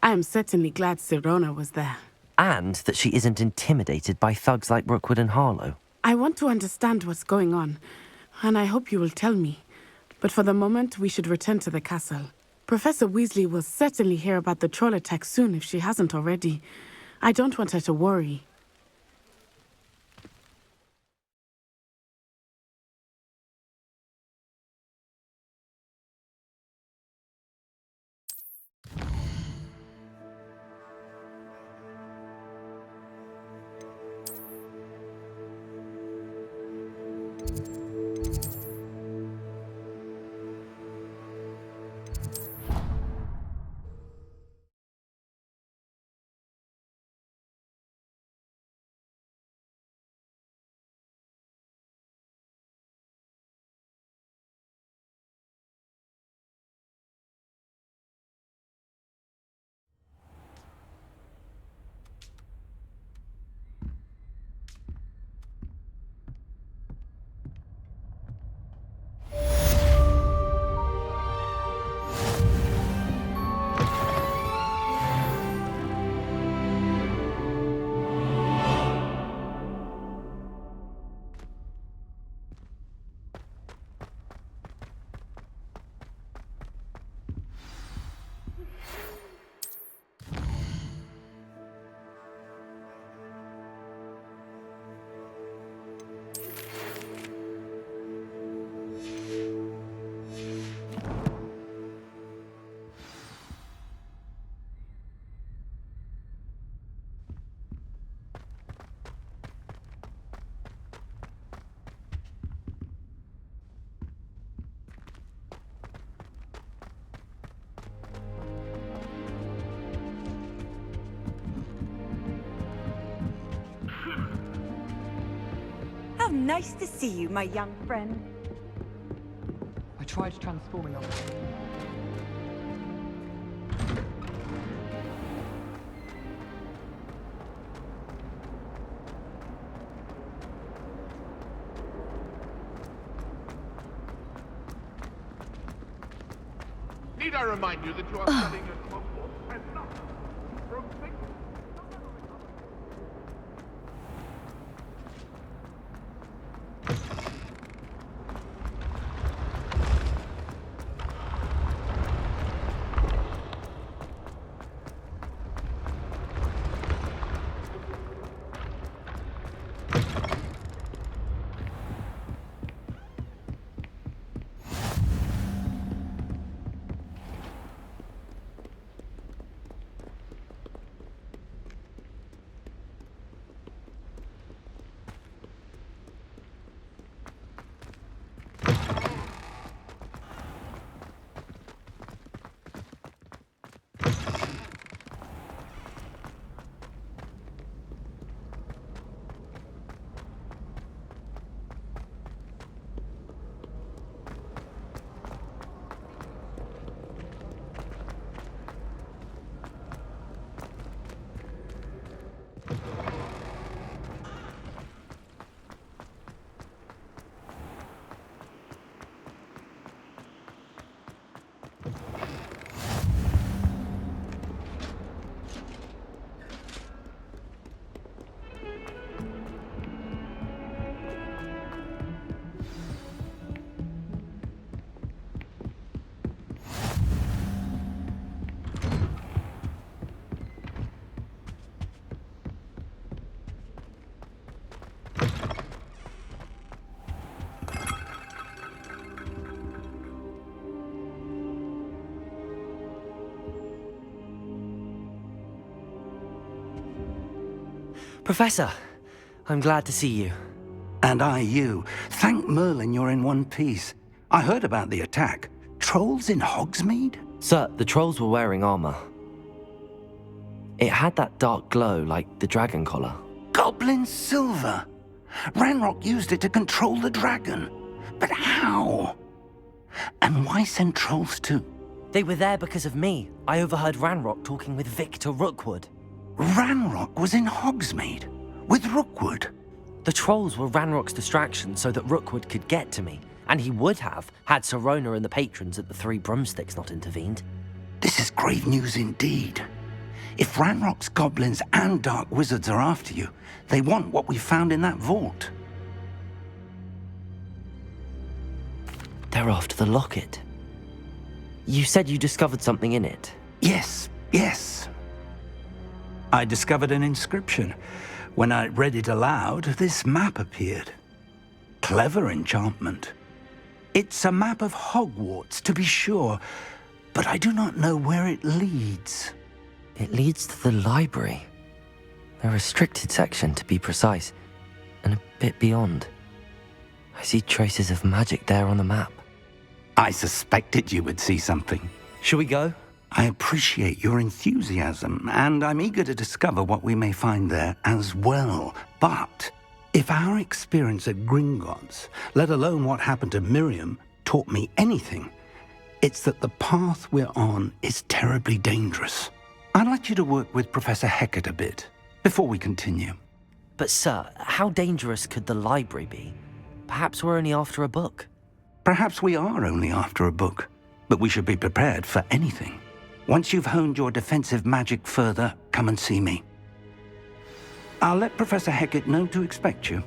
I am certainly glad Sirona was there. And that she isn't intimidated by thugs like Rookwood and Harlow. I want to understand what's going on, and I hope you will tell me. But for the moment, we should return to the castle. Professor Weasley will certainly hear about the troll attack soon if she hasn't already. I don't want her to worry. How nice to see you, my young friend. I tried transforming on it. Need I remind you that you are studying at Hogwarts and not from things? Professor, I'm glad to see you. And I you. Thank Merlin you're in one piece. I heard about the attack. Trolls in Hogsmeade? Sir, the trolls were wearing armor. It had that dark glow like the dragon collar. Goblin silver! Ranrock used it to control the dragon. But how? And why send trolls too? They were there because of me. I overheard Ranrock talking with Victor Rookwood. Ranrock was in Hogsmeade? With Rookwood? The trolls were Ranrock's distraction so that Rookwood could get to me. And he would have, had Sirona and the patrons at the Three Broomsticks not intervened. This is grave news indeed. If Ranrock's goblins and dark wizards are after you, they want what we found in that vault. They're after the locket. You said you discovered something in it. Yes. I discovered an inscription. When I read it aloud, this map appeared. Clever enchantment. It's a map of Hogwarts, to be sure, but I do not know where it leads. It leads to the library. A restricted section, to be precise, and a bit beyond. I see traces of magic there on the map. I suspected you would see something. Shall we go? I appreciate your enthusiasm, and I'm eager to discover what we may find there as well. But if our experience at Gringotts, let alone what happened to Miriam, taught me anything, it's that the path we're on is terribly dangerous. I'd like you to work with Professor Hecat a bit before we continue. But sir, how dangerous could the library be? Perhaps we're only after a book. Perhaps we are only after a book, but we should be prepared for anything. Once you've honed your defensive magic further, come and see me. I'll let Professor Hecat know to expect you.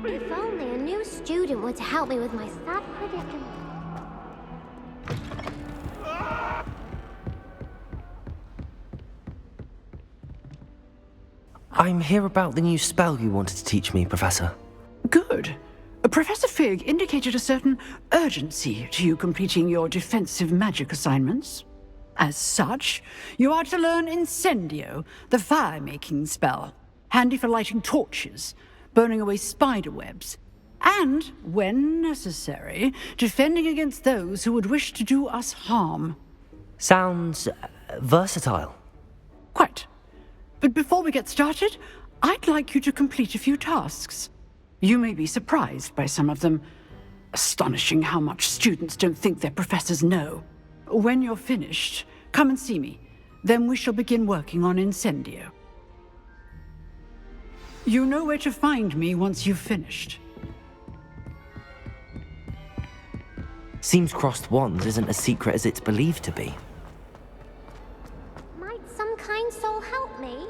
If only a new student would help me with my sad predicament. I'm here about the new spell you wanted to teach me, Professor. Good. Professor Fig indicated a certain urgency to you completing your defensive magic assignments. As such, you are to learn Incendio, the fire-making spell, handy for lighting torches, burning away spider webs, and, when necessary, defending against those who would wish to do us harm. Sounds versatile. Quite. But before we get started, I'd like you to complete a few tasks. You may be surprised by some of them. Astonishing how much students don't think their professors know. When you're finished, come and see me. Then we shall begin working on Incendio. You know where to find me once you've finished. Seems crossed wands isn't as secret as it's believed to be. Might some kind soul help me?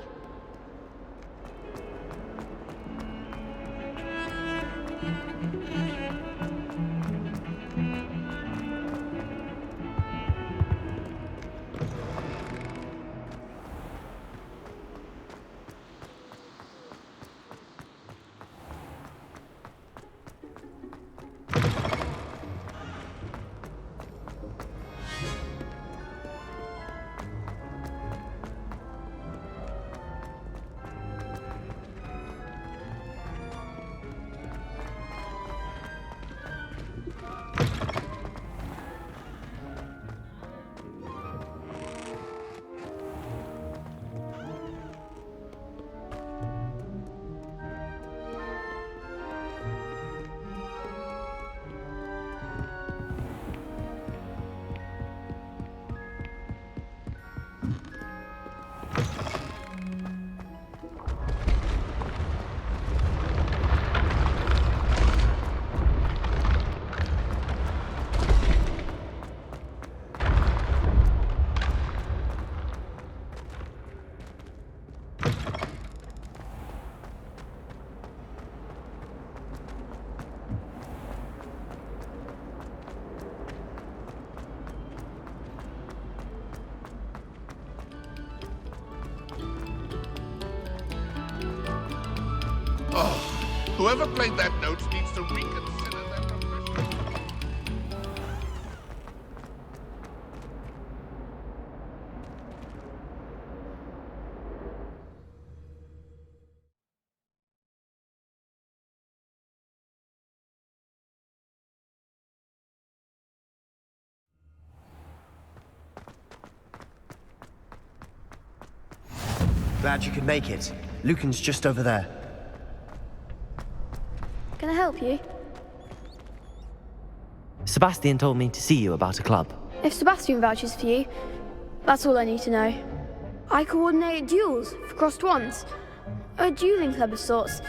Whoever played that note needs to reconsider. glad you could make it. Lucan's just over there. Can I help you? Sebastian told me to see you about a club. If Sebastian vouches for you, that's all I need to know. I coordinate duels for crossed wands. A dueling club of sorts.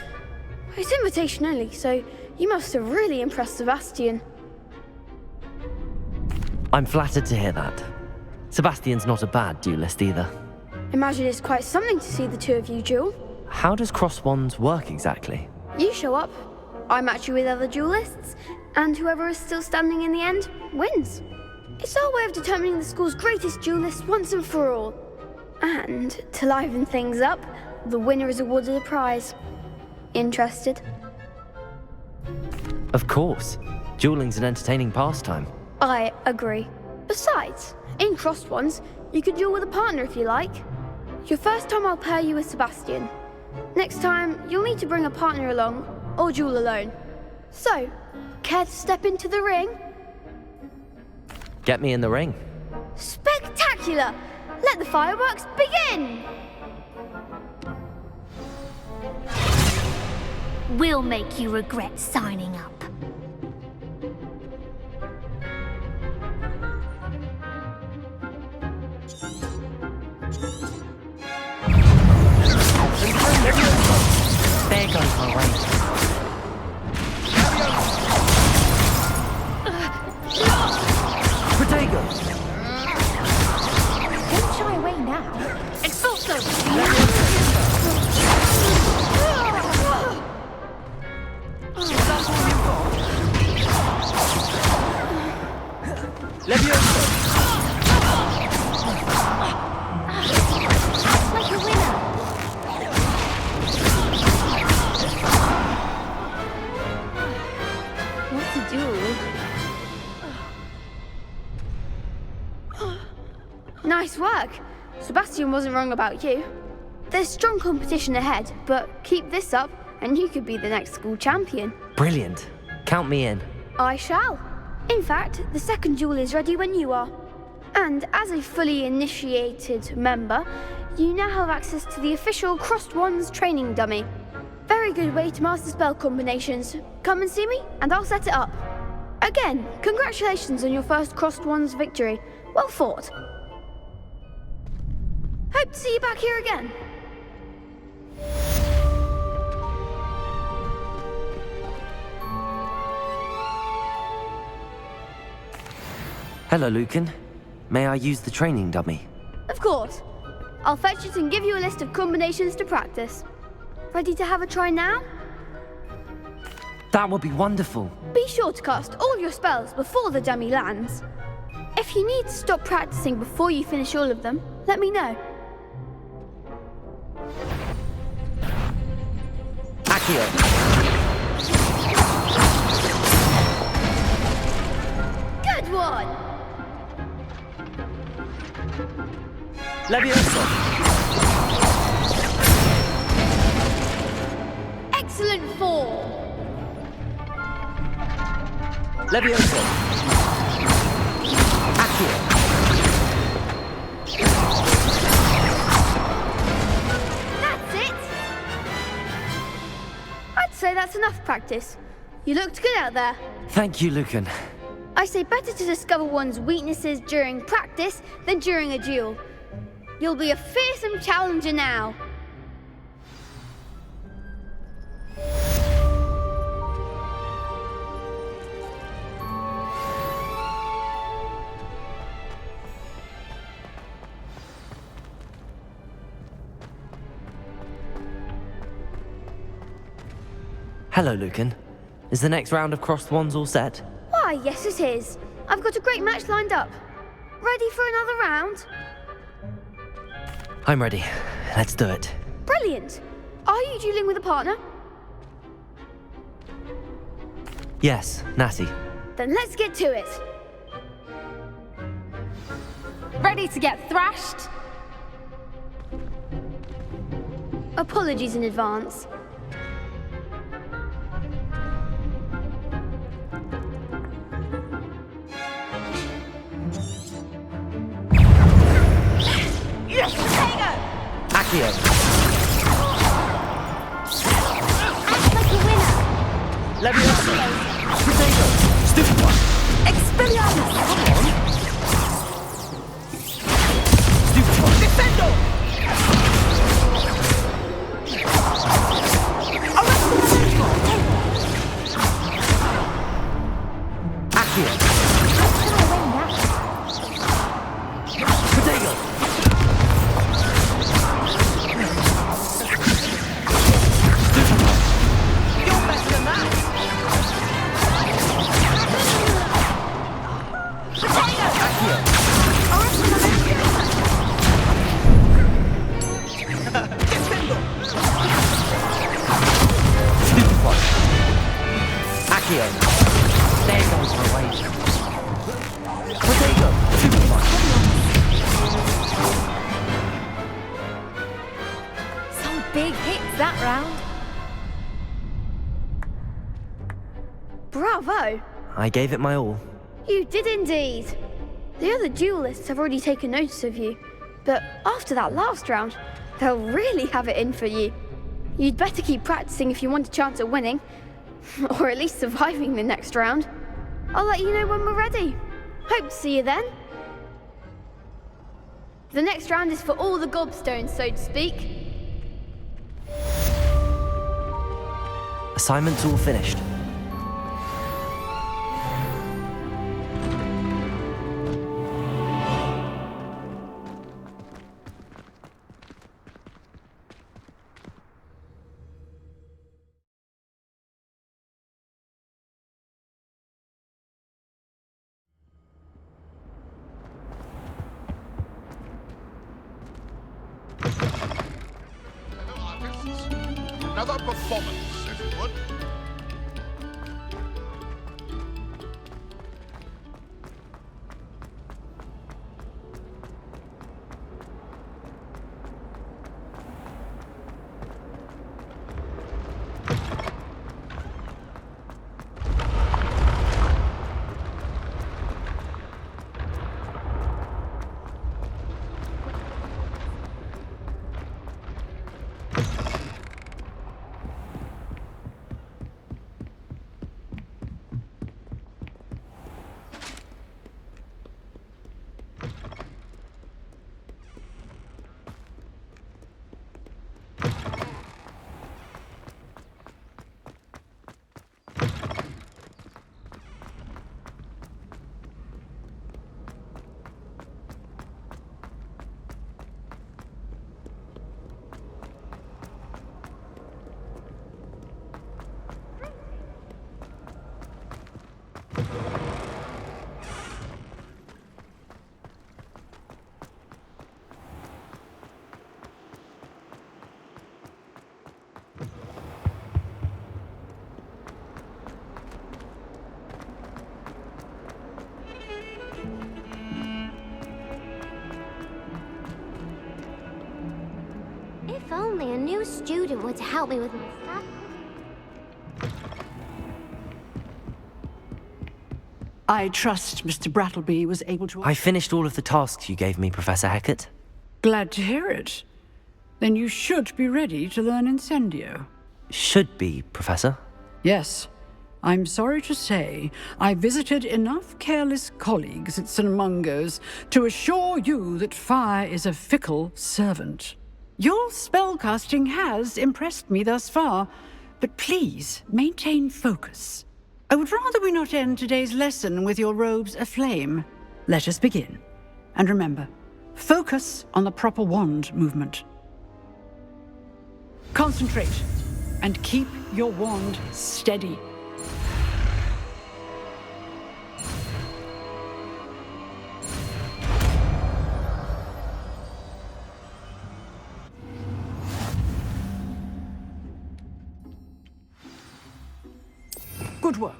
It's invitation only, so you must have really impressed Sebastian. I'm flattered to hear that. Sebastian's not a bad duelist either. Imagine it's quite something to see the two of you duel. How does cross wands work exactly? You show up, I match you with other duelists, and whoever is still standing in the end wins. It's our way of determining the school's greatest duelist once and for all. And to liven things up, the winner is awarded a prize. Interested? Of course. Dueling's an entertaining pastime. I agree. Besides, in crossed ones, you can duel with a partner if you like. Your first time I'll pair you with Sebastian. Next time, you'll need to bring a partner along, or duel alone. So, care to step into the ring? Get me in the ring. Spectacular! Let the fireworks begin! We'll make you regret signing up. There goes my way. Protego! Don't shy away now. Expulso! Levioso! Like a winner. What to do? Nice work! Sebastian wasn't wrong about you. There's strong competition ahead, but keep this up and you could be the next school champion. Brilliant. Count me in. I shall. In fact, the second duel is ready when you are. And as a fully initiated member, you now have access to the official Crossed Wands training dummy. Very good way to master spell combinations. Come and see me, and I'll set it up. Again, congratulations on your first Crossed Wands victory. Well fought. Hope to see you back here again. Hello, Lucan. May I use the training dummy? Of course. I'll fetch it and give you a list of combinations to practice. Ready to have a try now? That would be wonderful. Be sure to cast all your spells before the dummy lands. If you need to stop practicing before you finish all of them, let me know. Accio! Good one! Levioso! Excellent form! Levioso! Accio! That's it! I'd say that's enough practice. You looked good out there. Thank you, Lucan. I say better to discover one's weaknesses during practice than during a duel. You'll be a fearsome challenger now. Hello, Lucan. Is the next round of Crossed Wands all set? Why, yes it is. I've got a great match lined up. Ready for another round? I'm ready. Let's do it. Brilliant. Are you dueling with a partner? Yes, Natty. Then let's get to it. Ready to get thrashed? Apologies in advance. Accio! Potato! Stupid one! Expelliarmus! Stupid one! Defendo! Accio! Potato! You're better than that! Defendo! Stupid one! Accio! There goes my wage. Potato! Stupid one! Some big hits that round. Bravo! I gave it my all. You did indeed. The other duelists have already taken notice of you, but after that last round, they'll really have it in for you. You'd better keep practicing if you want a chance at winning, or at least surviving the next round. I'll let you know when we're ready. Hope to see you then. The next round is for all the gobstones, so to speak. Assignment's all finished. Artists, another performance, if you would. If only a new student were to help me with my stuff. I trust Mr. Brattleby was able to... I finished all of the tasks you gave me, Professor Hecat. Glad to hear it. Then you should be ready to learn Incendio. Should be, Professor. Yes. I'm sorry to say, I visited enough careless colleagues at St. Mungo's to assure you that fire is a fickle servant. Your spellcasting has impressed me thus far, but please maintain focus. I would rather we not end today's lesson with your robes aflame. Let us begin. And remember, focus on the proper wand movement. Concentrate, and keep your wand steady. Good work.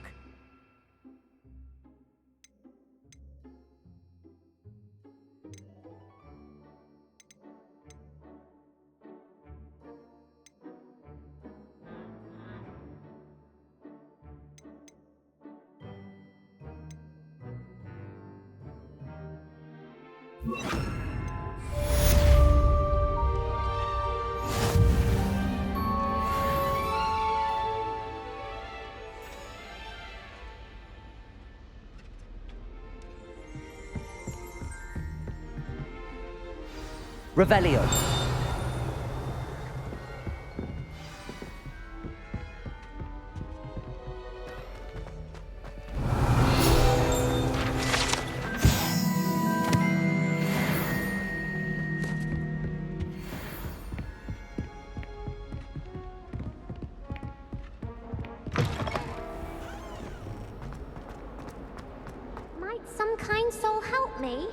Revelio. Might some kind soul help me?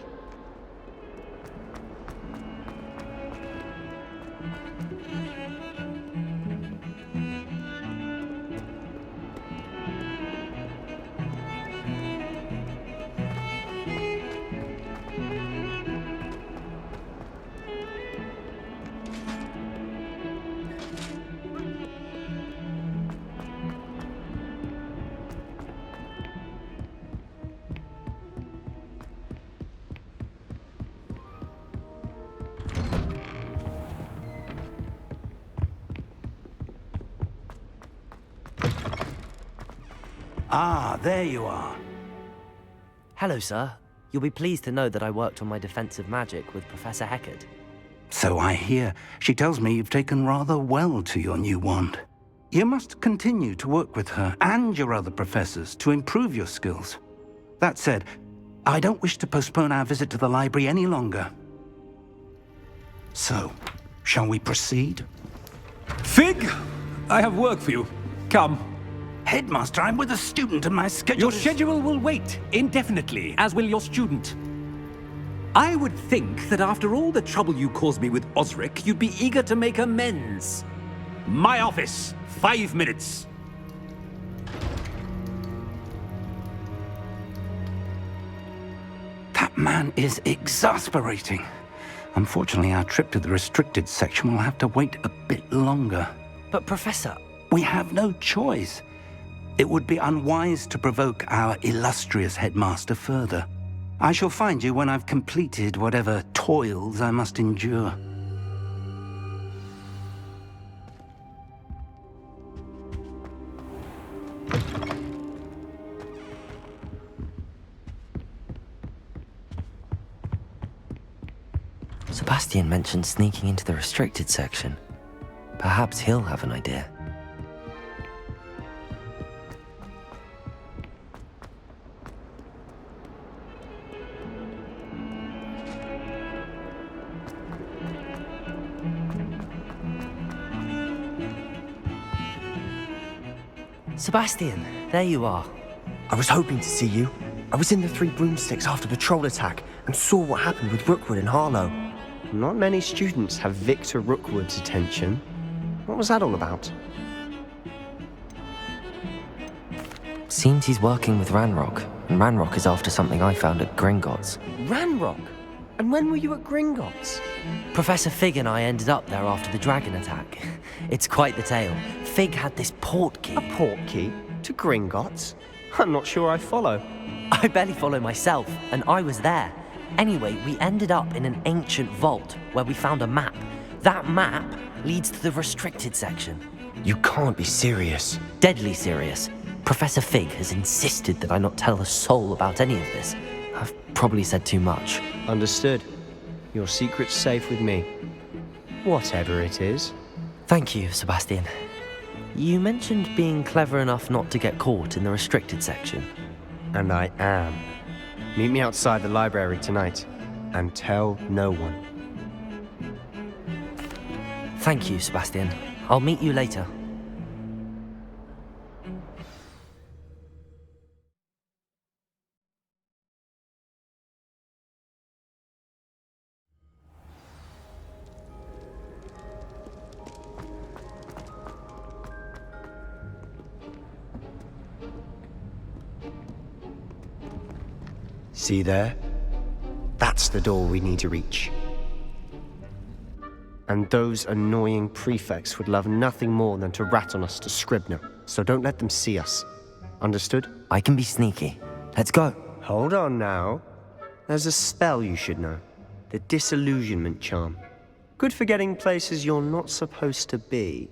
Ah, there you are. Hello, sir. You'll be pleased to know that I worked on my defensive magic with Professor Heckard. So I hear. She tells me you've taken rather well to your new wand. You must continue to work with her and your other professors to improve your skills. That said, I don't wish to postpone our visit to the library any longer. So, shall we proceed? Fig, I have work for you. Come. Headmaster, I'm with a student and my schedule Your schedule will wait indefinitely, as will your student. I would think that after all the trouble you caused me with Osric, you'd be eager to make amends. My office, 5 minutes. That man is exasperating. Unfortunately, our trip to the restricted section will have to wait a bit longer. But, Professor... We have no choice. It would be unwise to provoke our illustrious headmaster further. I shall find you when I've completed whatever toils I must endure. Sebastian mentioned sneaking into the restricted section. Perhaps he'll have an idea. Sebastian, there you are. I was hoping to see you. I was in the Three Broomsticks after the troll attack and saw what happened with Rookwood and Harlow. Not many students have Victor Rookwood's attention. What was that all about? Seems he's working with Ranrock, and Ranrock is after something I found at Gringotts. Ranrock? And when were you at Gringotts? Professor Fig and I ended up there after the dragon attack. It's quite the tale. Fig had this port key. A port key? To Gringotts? I'm not sure I follow. I barely follow myself, and I was there. Anyway, we ended up in an ancient vault where we found a map. That map leads to the restricted section. You can't be serious. Deadly serious. Professor Fig has insisted that I not tell a soul about any of this. I've probably said too much. Understood. Your secret's safe with me. Whatever it is. Thank you, Sebastian. You mentioned being clever enough not to get caught in the restricted section. And I am. Meet me outside the library tonight, and tell no one. Thank you, Sebastian. I'll meet you later. See there? That's the door we need to reach. And those annoying prefects would love nothing more than to rat on us to Scribner, so don't let them see us. Understood? I can be sneaky. Let's go. Hold on now. There's a spell you should know. The Disillusionment Charm. Good for getting places you're not supposed to be.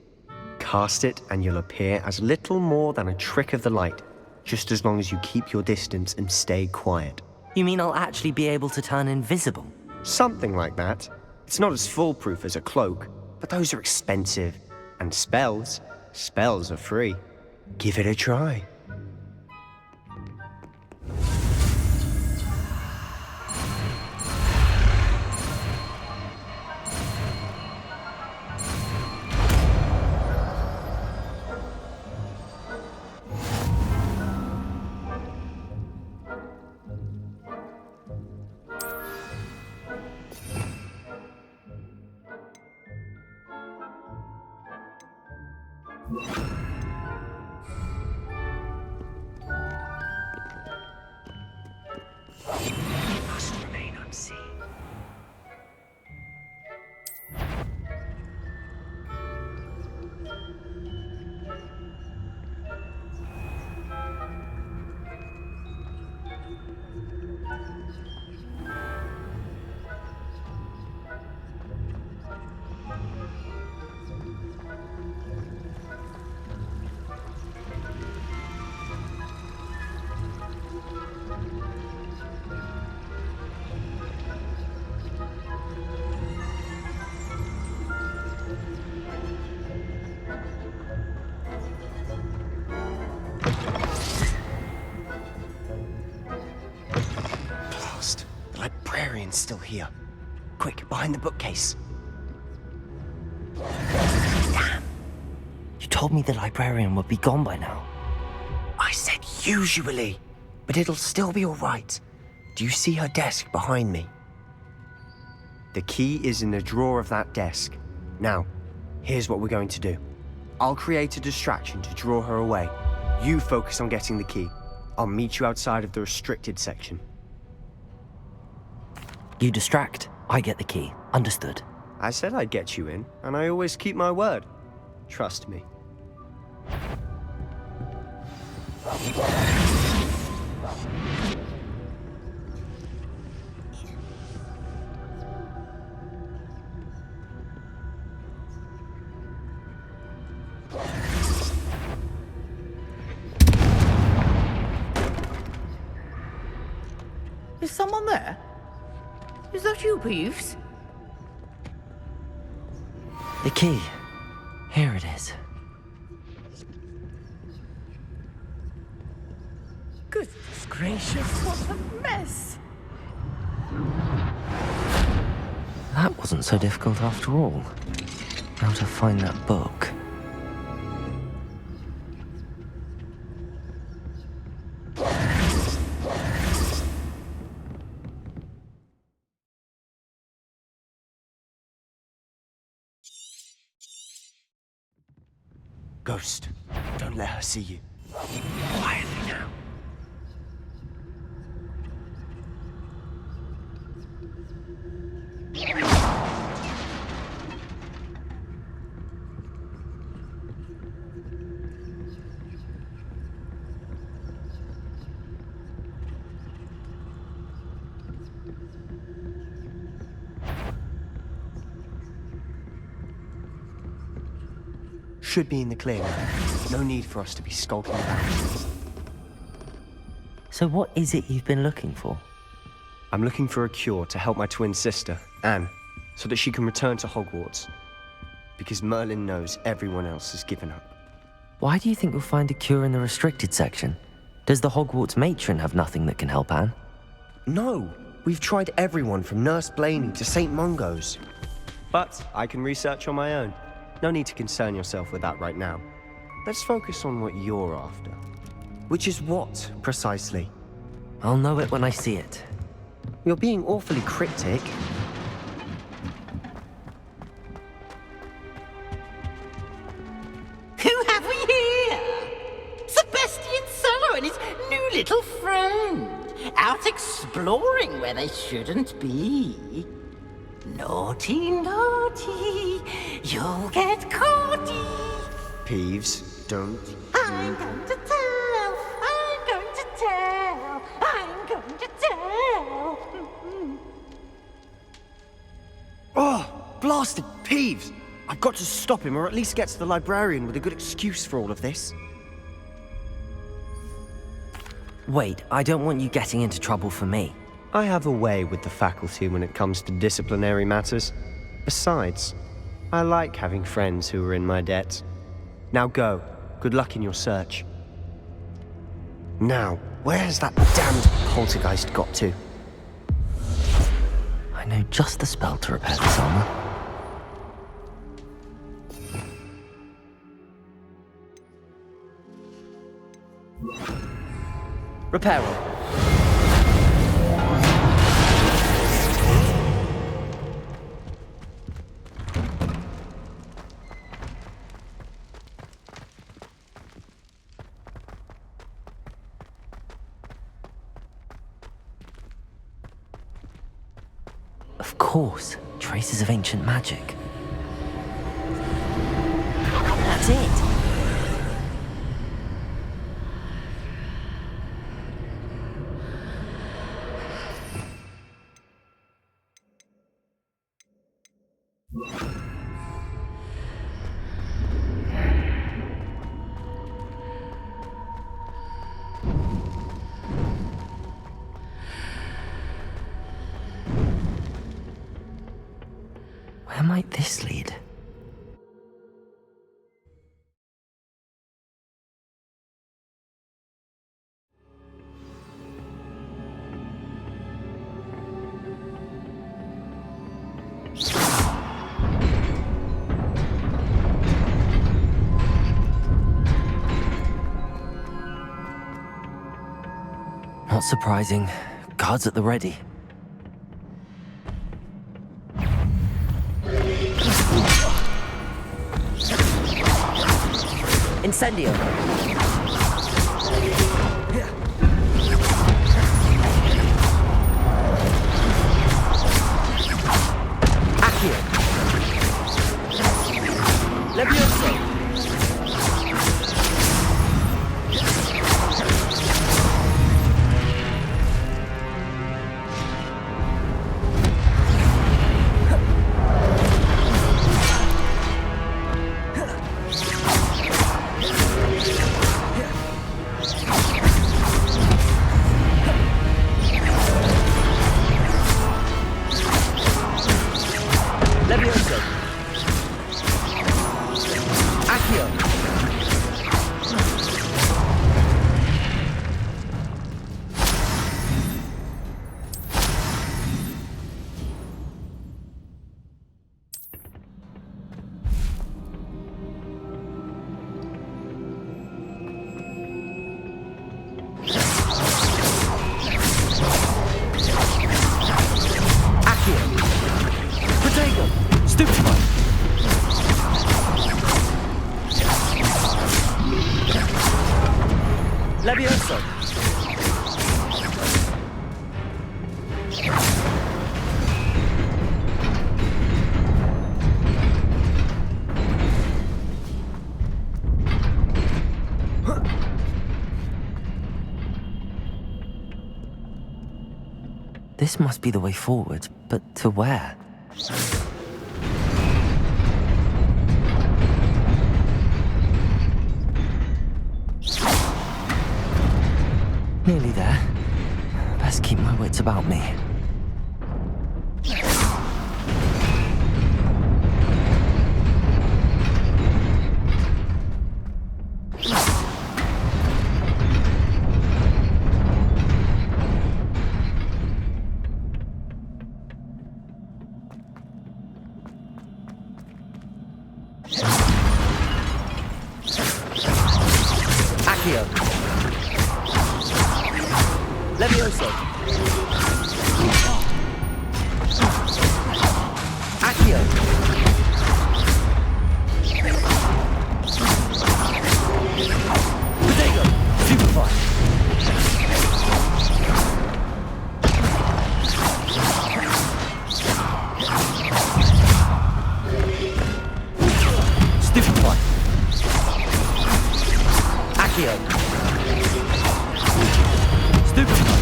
Cast it and you'll appear as little more than a trick of the light, just as long as you keep your distance and stay quiet. You mean I'll actually be able to turn invisible? Something like that. It's not as foolproof as a cloak, but those are expensive. And spells are free. Give it a try. Must remain unseen. The librarian's still here. Quick, behind the bookcase. Damn! You told me the librarian would be gone by now. I said usually, but it'll still be all right. Do you see her desk behind me? The key is in the drawer of that desk. Now, here's what we're going to do. I'll create a distraction to draw her away. You focus on getting the key. I'll meet you outside of the restricted section. You distract, I get the key. Understood. I said I'd get you in, and I always keep my word. Trust me. Is someone there? Is that you, Peeves? The key. Here it is. Goodness gracious, what a mess! That wasn't so difficult after all. How to find that book. Ghost, don't let her see you. Quietly now. Should be in the clear now. No need for us to be skulking about. So what is it you've been looking for? I'm looking for a cure to help my twin sister, Anne, so that she can return to Hogwarts. Because Merlin knows everyone else has given up. Why do you think you'll find a cure in the restricted section? Does the Hogwarts matron have nothing that can help Anne? No, we've tried everyone from Nurse Blaney to St. Mungo's. But I can research on my own. No need to concern yourself with that right now. Let's focus on what you're after. Which is what, precisely? I'll know it when I see it. You're being awfully cryptic. Who have we here? Sebastian Sallow and his new little friend. Out exploring where they shouldn't be. Naughty, naughty, you'll get caughty. Peeves, don't... I'm going to tell, I'm going to tell, I'm going to tell. Oh, blasted Peeves! I've got to stop him, or at least get to the librarian with a good excuse for all of this. Wait, I don't want you getting into trouble for me. I have a way with the faculty when it comes to disciplinary matters. Besides, I like having friends who are in my debt. Now go. Good luck in your search. Now, where's that damned poltergeist got to? I know just the spell to repair this armor. Repair. Of course, traces of ancient magic. That's it. Where might this lead? Not surprising. Guards at the ready. Incendio. Accio. Levioso. Levioso. Accio. Stupefy! Levioso. This must be the way forward, but to where? Nearly there. Best keep my wits about me. Accio. Levioso. Accio. Protego. Stupefy. Stupefy! Accio. Stupefy!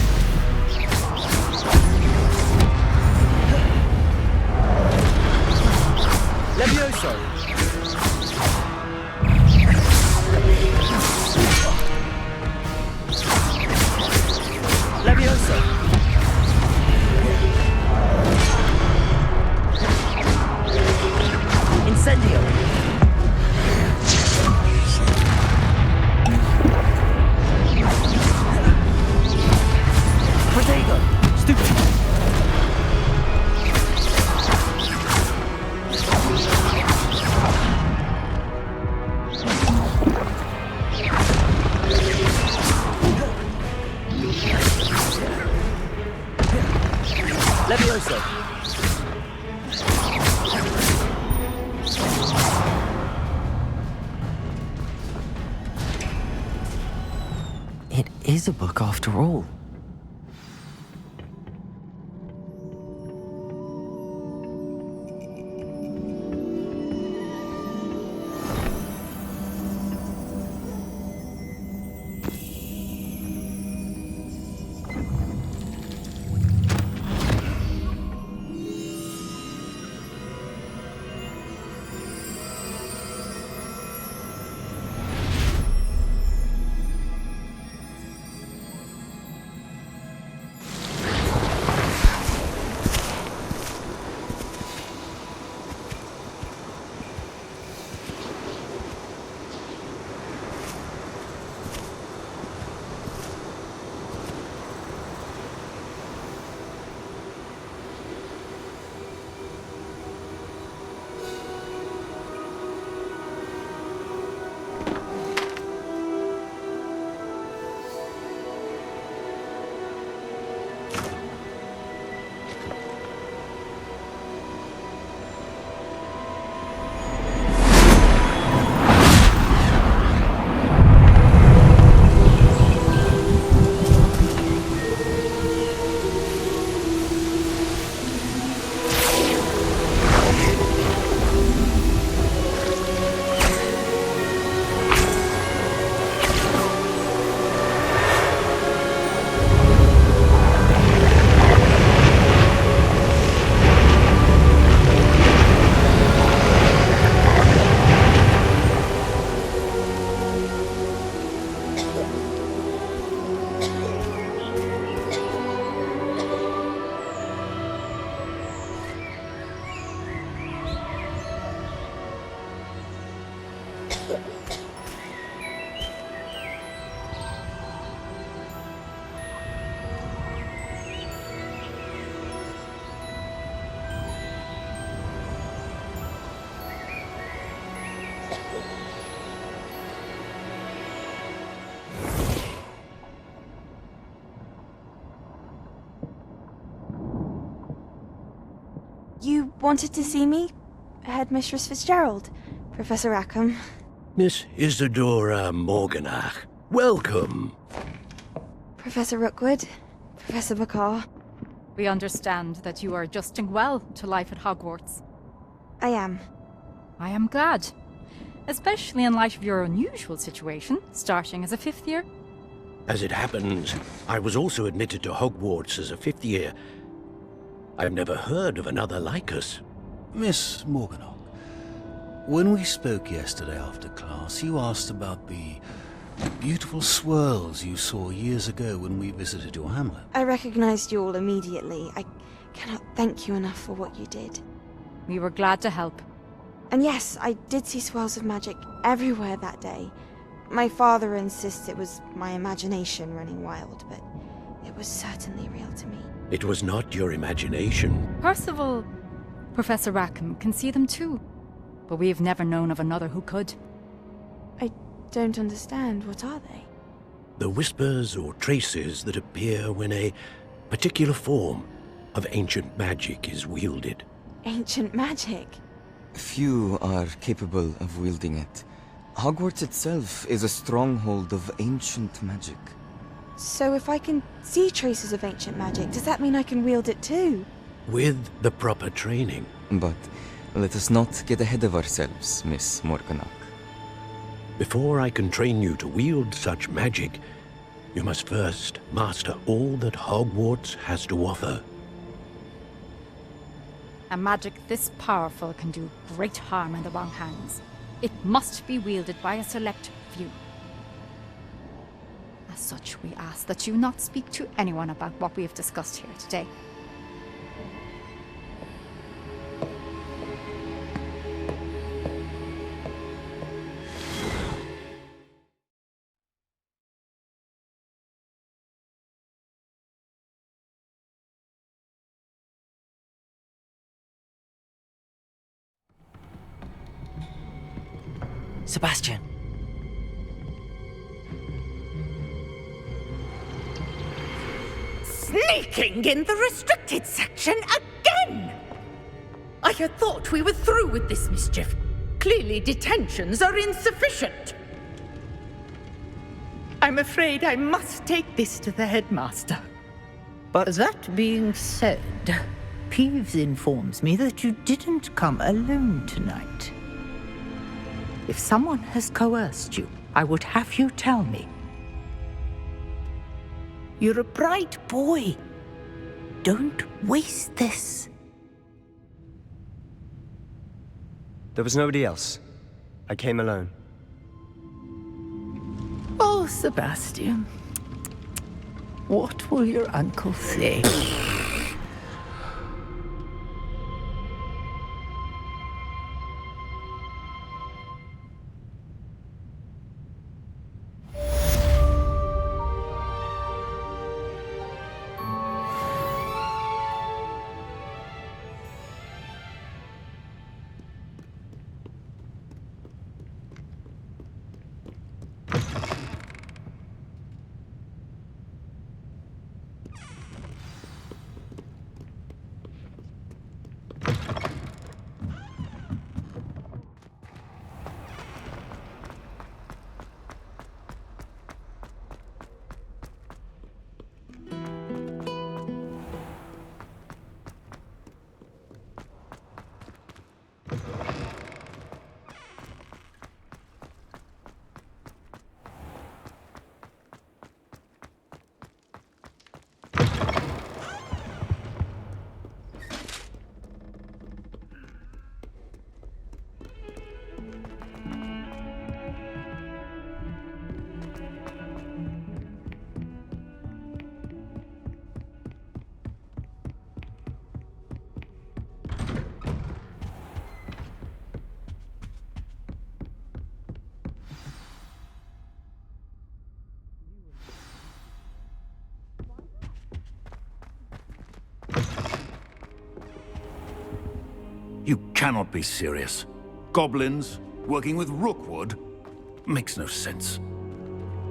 Levioso. Levioso. Stupid! Levioso! It is a book after all. You wanted to see me? Headmistress Fitzgerald? Professor Rackham? Miss Isadora Morganach, welcome. Professor Rookwood? Professor Bakar? We understand that you are adjusting well to life at Hogwarts. I am. I am glad. Especially in light of your unusual situation, starting as a 5th year. As it happens, I was also admitted to Hogwarts as a 5th year. I've never heard of another like us. Miss Morganach, when we spoke yesterday after class, you asked about the beautiful swirls you saw years ago when we visited your hamlet. I recognized you all immediately. I cannot thank you enough for what you did. We were glad to help. And yes, I did see swirls of magic everywhere that day. My father insists it was my imagination running wild, but it was certainly real to me. It was not your imagination. Percival, Professor Rackham can see them too. But we have never known of another who could. I don't understand. What are they? The whispers or traces that appear when a particular form of ancient magic is wielded. Ancient magic? Few are capable of wielding it. Hogwarts itself is a stronghold of ancient magic. So if I can see traces of ancient magic, does that mean I can wield it too? With the proper training. But let us not get ahead of ourselves, Miss Morganach. Before I can train you to wield such magic, you must first master all that Hogwarts has to offer. A magic this powerful can do great harm in the wrong hands. It must be wielded by a select few. As such, we ask that you not speak to anyone about what we have discussed here today. Sebastian. Sneaking in the restricted section again! I had thought we were through with this mischief. Clearly detentions are insufficient. I'm afraid I must take this to the headmaster. But that being said, Peeves informs me that you didn't come alone tonight. If someone has coerced you, I would have you tell me. You're a bright boy. Don't waste this. There was nobody else. I came alone. Oh, Sebastian. What will your uncle say? You cannot be serious. Goblins working with Rookwood? Makes no sense.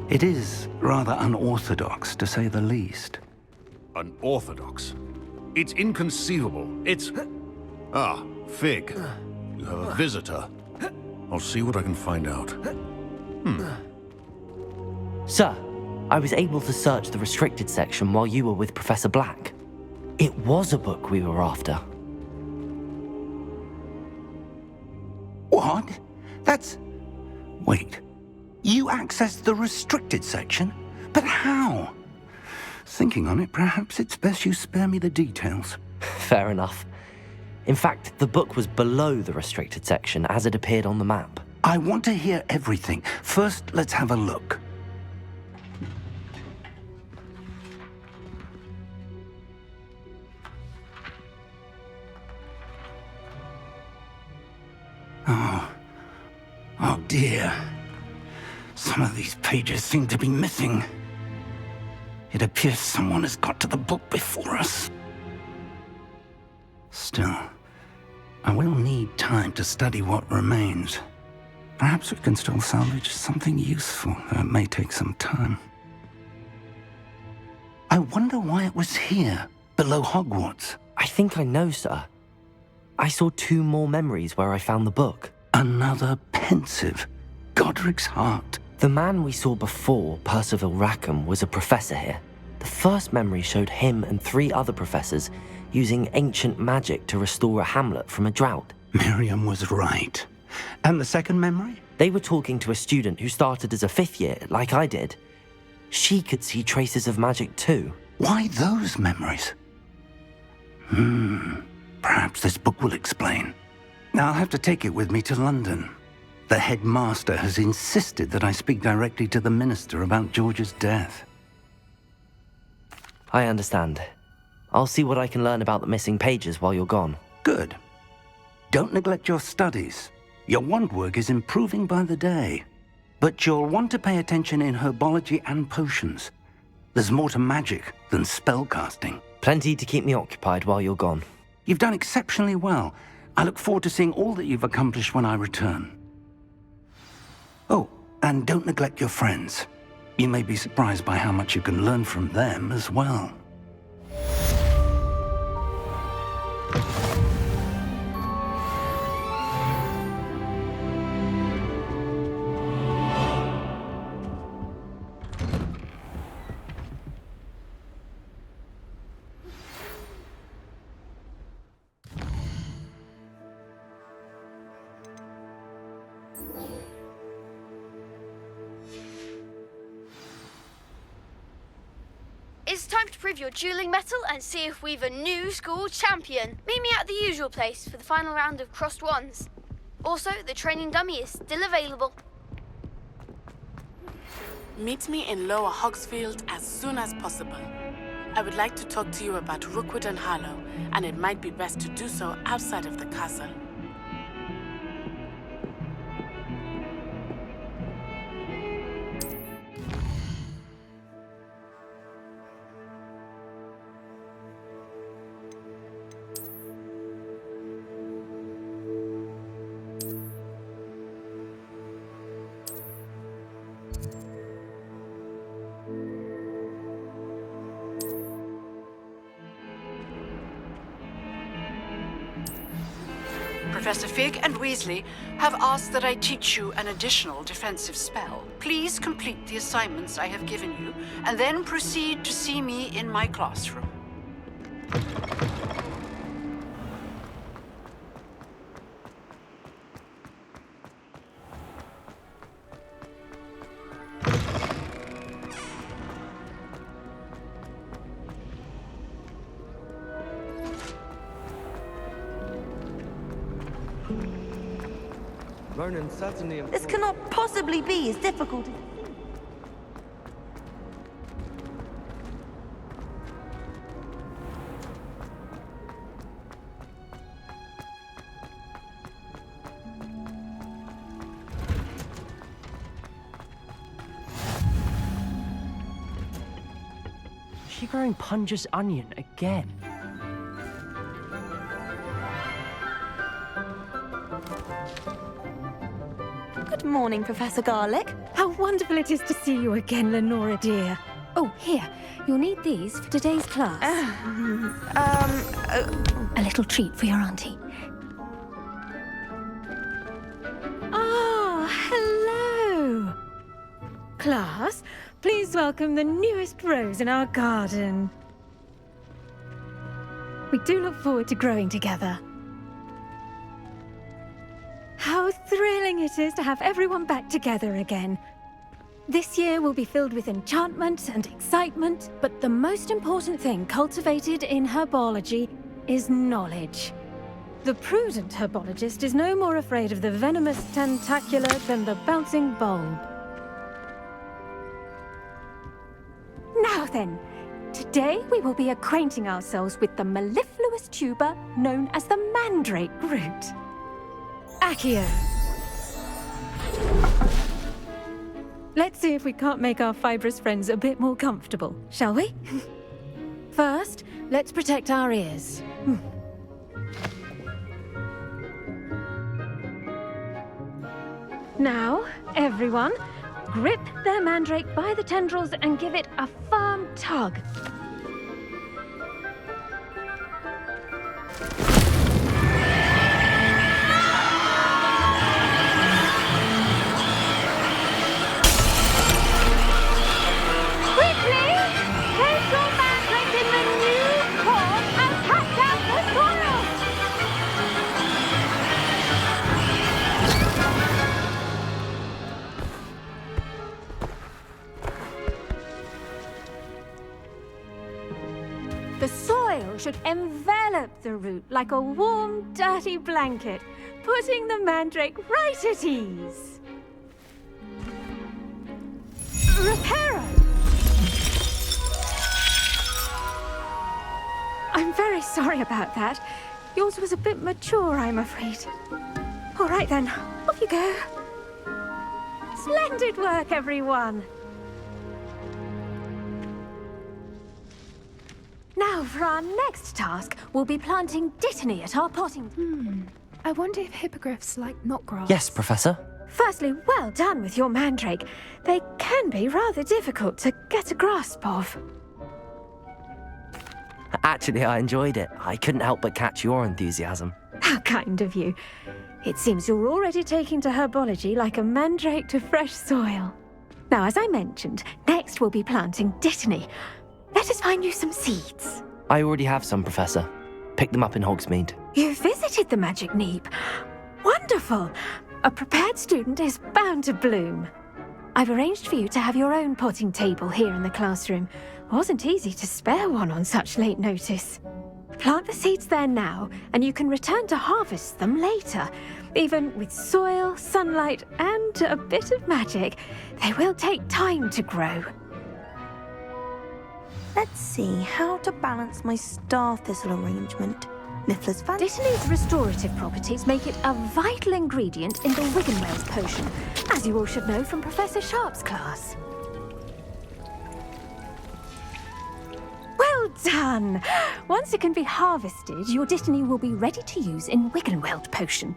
It is rather unorthodox, to say the least. Unorthodox? It's inconceivable. It's... Ah, Fig. You have a visitor. I'll see what I can find out. Sir, I was able to search the restricted section while you were with Professor Black. It was a book we were after. What? That's... Wait. You accessed the restricted section? But how? Thinking on it, perhaps it's best you spare me the details. Fair enough. In fact, the book was below the restricted section as it appeared on the map. I want to hear everything. First, let's have a look. Oh dear. Some of these pages seem to be missing. It appears someone has got to the book before us. Still, I will need time to study what remains. Perhaps we can still salvage something useful, though it may take some time. I wonder why it was here, below Hogwarts. I think I know, sir. I saw 2 more memories where I found the book. Another pensive. Godric's heart. The man we saw before, Percival Rackham, was a professor here. The first memory showed him and 3 other professors using ancient magic to restore a hamlet from a drought. Miriam was right. And the second memory? They were talking to a student who started as a 5th year, like I did. She could see traces of magic too. Why those memories? Perhaps this book will explain. I'll have to take it with me to London. The headmaster has insisted that I speak directly to the minister about George's death. I understand. I'll see what I can learn about the missing pages while you're gone. Good. Don't neglect your studies. Your wand work is improving by the day. But you'll want to pay attention in herbology and potions. There's more to magic than spellcasting. Plenty to keep me occupied while you're gone. You've done exceptionally well. I look forward to seeing all that you've accomplished when I return. Oh, and don't neglect your friends. You may be surprised by how much you can learn from them as well. It's time to prove your dueling mettle and see if we've a new school champion. Meet me at the usual place for the final round of crossed wands. Also, the training dummy is still available. Meet me in Lower Hogsfield as soon as possible. I would like to talk to you about Rookwood and Harlow, and it might be best to do so outside of the castle. Professor Fig and Weasley have asked that I teach you an additional defensive spell. Please complete the assignments I have given you, and then proceed to see me in my classroom. Ronan certainly... This cannot possibly be as difficult as... Is she growing Punja's onion again? Good morning, Professor Garlick. How wonderful it is to see you again, Lenora dear. Oh, here. You'll need these for today's class. A little treat for your auntie. Ah, hello. Class, please welcome the newest rose in our garden. We do look forward to growing together. How thrilling it is to have everyone back together again. This year will be filled with enchantment and excitement, but the most important thing cultivated in herbology is knowledge. The prudent herbologist is no more afraid of the venomous tentacular than the bouncing bulb. Now then, today we will be acquainting ourselves with the mellifluous tuber known as the mandrake root. Accio. Let's see if we can't make our fibrous friends a bit more comfortable, shall we? First, let's protect our ears. Now, everyone, grip their mandrake by the tendrils and give it a firm tug. The soil should envelop the root like a warm, dirty blanket, putting the mandrake right at ease. Reparo! I'm very sorry about that. Yours was a bit mature, I'm afraid. All right then, off you go. Splendid work, everyone! Now, for our next task, we'll be planting dittany at our potting. I wonder if hippogriffs like knotgrass. Yes, Professor. Firstly, well done with your mandrake. They can be rather difficult to get a grasp of. Actually, I enjoyed it. I couldn't help but catch your enthusiasm. How kind of you. It seems you're already taking to herbology like a mandrake to fresh soil. Now, as I mentioned, next we'll be planting dittany. Let us find you some seeds. I already have some, Professor. Picked them up in Hogsmeade. You visited the Magic Neep. Wonderful! A prepared student is bound to bloom. I've arranged for you to have your own potting table here in the classroom. Wasn't easy to spare one on such late notice. Plant the seeds there now, and you can return to harvest them later. Even with soil, sunlight, and a bit of magic, they will take time to grow. Let's see how to balance my star thistle arrangement. Niffler's fan. Dittany's restorative properties make it a vital ingredient in the Wiggenweld potion, as you all should know from Professor Sharp's class. Well done! Once it can be harvested, your dittany will be ready to use in Wiggenweld potion.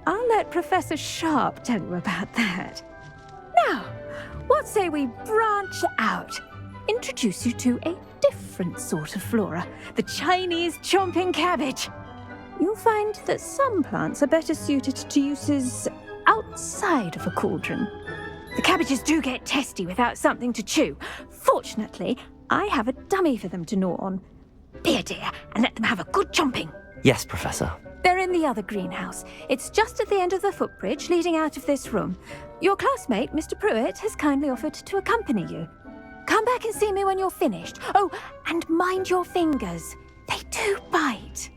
I'll let Professor Sharp tell you about that. Now, what say we branch out? Introduce you to a different sort of flora, the Chinese chomping cabbage. You'll find that some plants are better suited to uses outside of a cauldron. The cabbages do get testy without something to chew. Fortunately, I have a dummy for them to gnaw on. Be a dear and let them have a good chomping. Yes, Professor. They're in the other greenhouse. It's just at the end of the footbridge leading out of this room. Your classmate, Mr. Pruitt, has kindly offered to accompany you. Come back and see me when you're finished. Oh, and mind your fingers. They do bite.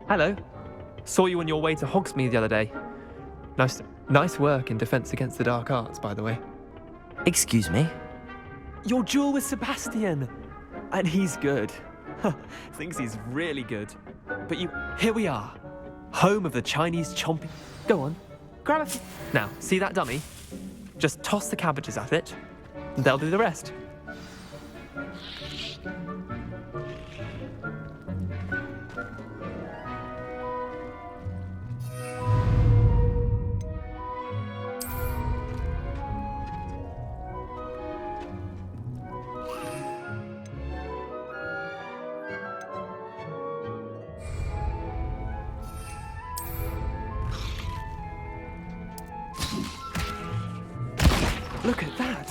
Hello. Saw you on your way to Hogsmeade the other day. Nice work in Defense Against the Dark Arts, by the way. Excuse me? Your duel with Sebastian. And he's good. Thinks he's really good. But here we are. Home of the Chinese chomping. Go on. Grab a... Now, see that dummy? Just toss the cabbages at it, and they'll do the rest. Look at that!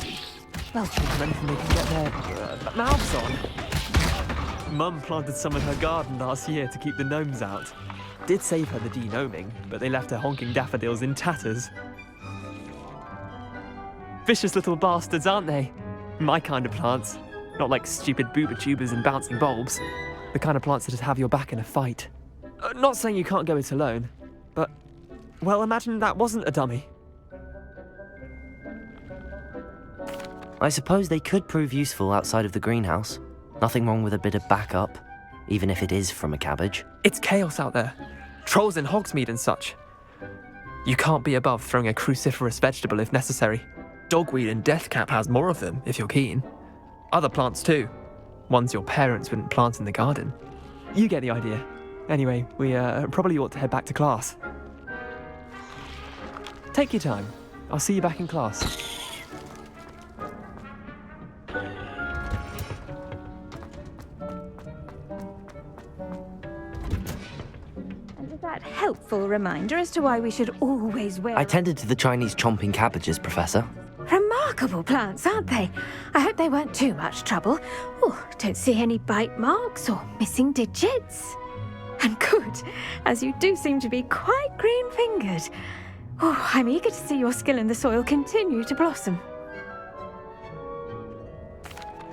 They'll chew them anything they can get their mouths on. Mum planted some in her garden last year to keep the gnomes out. Did save her the de-gnoming, but they left her honking daffodils in tatters. Vicious little bastards, aren't they? My kind of plants. Not like stupid booba tubers and bouncing bulbs. The kind of plants that just have your back in a fight. Not saying you can't go it alone, but... Well, imagine that wasn't a dummy. I suppose they could prove useful outside of the greenhouse. Nothing wrong with a bit of backup, even if it is from a cabbage. It's chaos out there. Trolls in Hogsmeade and such. You can't be above throwing a cruciferous vegetable if necessary. Dogweed and deathcap has more of them, if you're keen. Other plants too. Ones your parents wouldn't plant in the garden. You get the idea. Anyway, we probably ought to head back to class. Take your time. I'll see you back in class. That helpful reminder as to why we should always wear... I tended to the Chinese chomping cabbages, Professor. Remarkable plants, aren't they? I hope they weren't too much trouble. Oh, don't see any bite marks or missing digits. And good, as you do seem to be quite green-fingered. Oh, I'm eager to see your skill in the soil continue to blossom.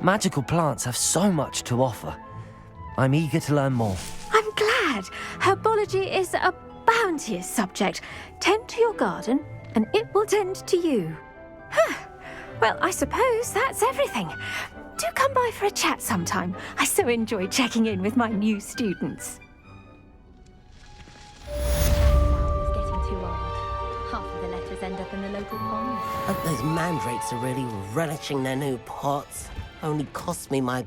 Magical plants have so much to offer. I'm eager to learn more. I'm glad. Herbology is a bounteous subject. Tend to your garden, and it will tend to you. Well, I suppose that's everything. Do come by for a chat sometime. I so enjoy checking in with my new students. It's getting too old. Half of the letters end up in the local pond. Hope those mandrakes are really relishing their new pots. Only cost me my...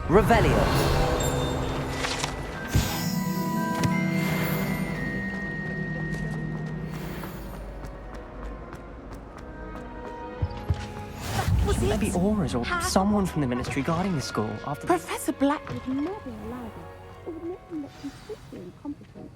Revelio. Maybe auras or someone from the ministry guarding the school after... Professor Black would never allow this. It would make him look completely incompetent.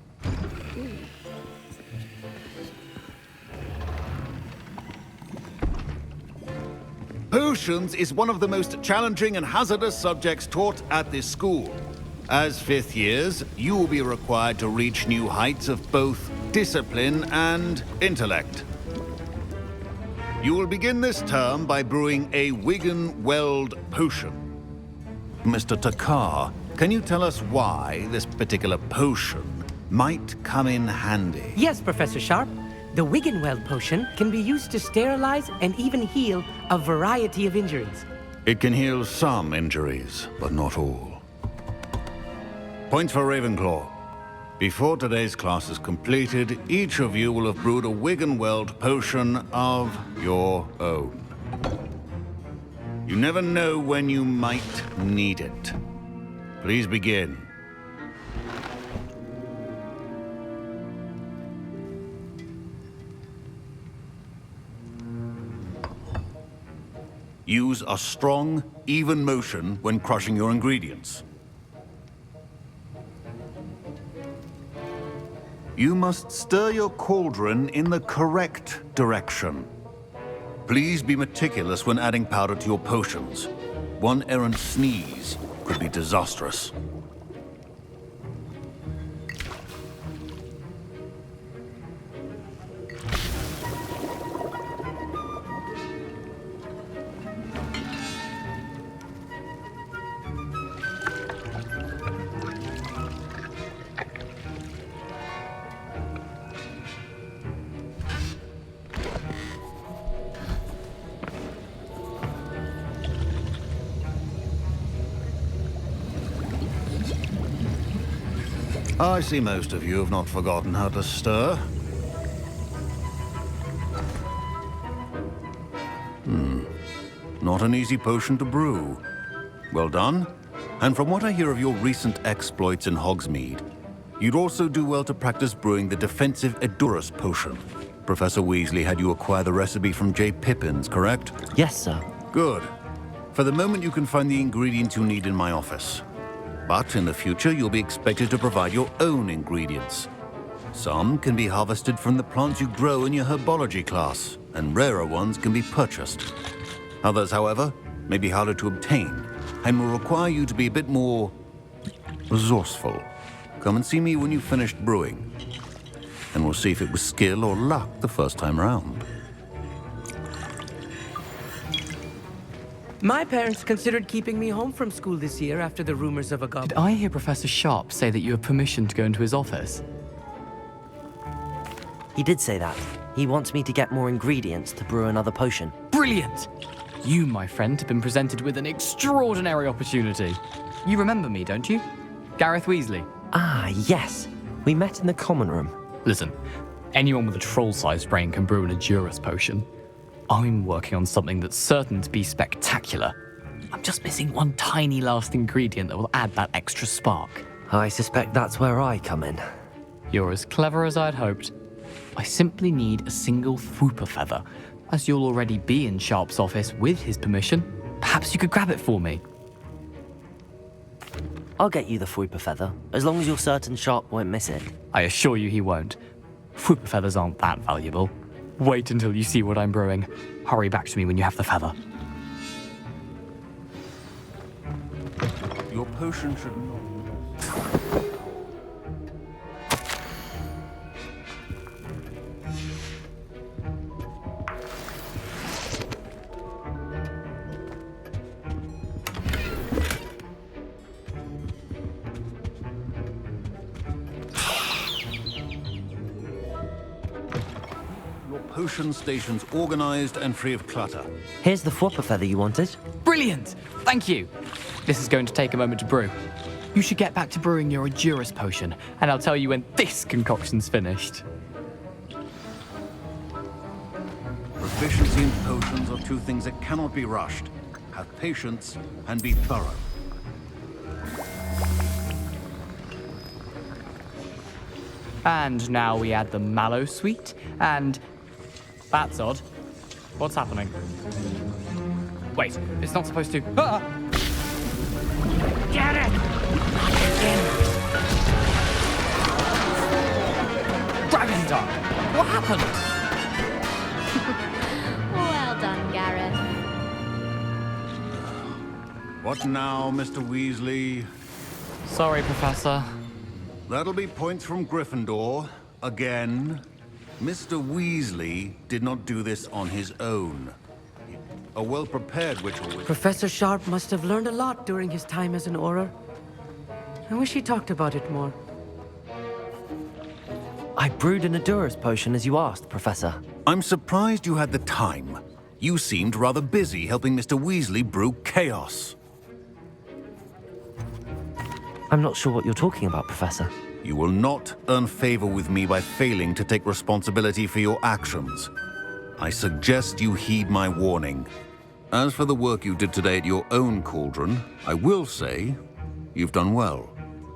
Potions is one of the most challenging and hazardous subjects taught at this school. As fifth years, you will be required to reach new heights of both discipline and intellect. You will begin this term by brewing a Wiggenweld potion. Mr. Takar, can you tell us why this particular potion might come in handy? Yes, Professor Sharp. The Wiggenweld potion can be used to sterilize and even heal a variety of injuries. It can heal some injuries, but not all. Point for Ravenclaw. Before today's class is completed, each of you will have brewed a Wiggenweld potion of your own. You never know when you might need it. Please begin. Use a strong, even motion when crushing your ingredients. You must stir your cauldron in the correct direction. Please be meticulous when adding powder to your potions. One errant sneeze could be disastrous. I see most of you have not forgotten how to stir. Not an easy potion to brew. Well done. And from what I hear of your recent exploits in Hogsmeade, you'd also do well to practice brewing the defensive Edurus potion. Professor Weasley had you acquire the recipe from J. Pippins, correct? Yes, sir. Good. For the moment, you can find the ingredients you need in my office. But in the future, you'll be expected to provide your own ingredients. Some can be harvested from the plants you grow in your herbology class, and rarer ones can be purchased. Others, however, may be harder to obtain, and will require you to be a bit more resourceful. Come and see me when you've finished brewing, and we'll see if it was skill or luck the first time round. My parents considered keeping me home from school this year after the rumors of a goblin. Did I hear Professor Sharp say that you have permission to go into his office? He did say that. He wants me to get more ingredients to brew another potion. Brilliant! You, my friend, have been presented with an extraordinary opportunity. You remember me, don't you? Gareth Weasley. Ah, yes. We met in the common room. Listen, anyone with a troll-sized brain can brew an Edurus potion. I'm working on something that's certain to be spectacular. I'm just missing one tiny last ingredient that will add that extra spark. I suspect that's where I come in. You're as clever as I'd hoped. I simply need a single Fwooper feather. As you'll already be in Sharp's office with his permission, perhaps you could grab it for me. I'll get you the Fwooper feather, as long as you're certain Sharp won't miss it. I assure you he won't. Fwooper feathers aren't that valuable. Wait until you see what I'm brewing. Hurry back to me when you have the feather. Your potion should not... Potion stations organized and free of clutter. Here's the Fwooper feather you wanted. Brilliant! Thank you. This is going to take a moment to brew. You should get back to brewing your Edurus potion, and I'll tell you when this concoction's finished. Proficiency in potions are two things that cannot be rushed. Have patience and be thorough. And now we add the mallow sweet, and... That's odd. What's happening? Wait, it's not supposed to... Ah! Get it! Dragon Dog! What happened? Well done, Gareth. What now, Mr. Weasley? Sorry, Professor. That'll be points from Gryffindor. Again. Mr. Weasley did not do this on his own. A well-prepared witch will... Professor Sharp must have learned a lot during his time as an Auror. I wish he talked about it more. I brewed an Adura's potion as you asked, Professor. I'm surprised you had the time. You seemed rather busy helping Mr. Weasley brew chaos. I'm not sure what you're talking about, Professor. You will not earn favor with me by failing to take responsibility for your actions. I suggest you heed my warning. As for the work you did today at your own cauldron, I will say you've done well.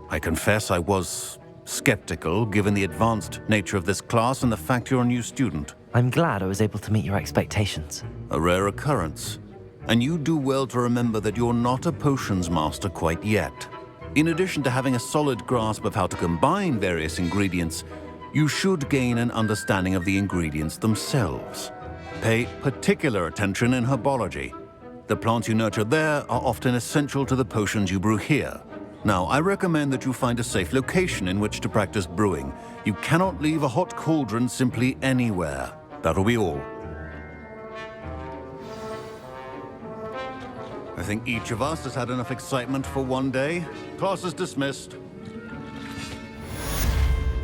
I confess I was skeptical, given the advanced nature of this class and the fact you're a new student. I'm glad I was able to meet your expectations. A rare occurrence. And you do well to remember that you're not a potions master quite yet. In addition to having a solid grasp of how to combine various ingredients, you should gain an understanding of the ingredients themselves. Pay particular attention in herbology. The plants you nurture there are often essential to the potions you brew here. Now, I recommend that you find a safe location in which to practice brewing. You cannot leave a hot cauldron simply anywhere. That'll be all. I think each of us has had enough excitement for one day. Class is dismissed.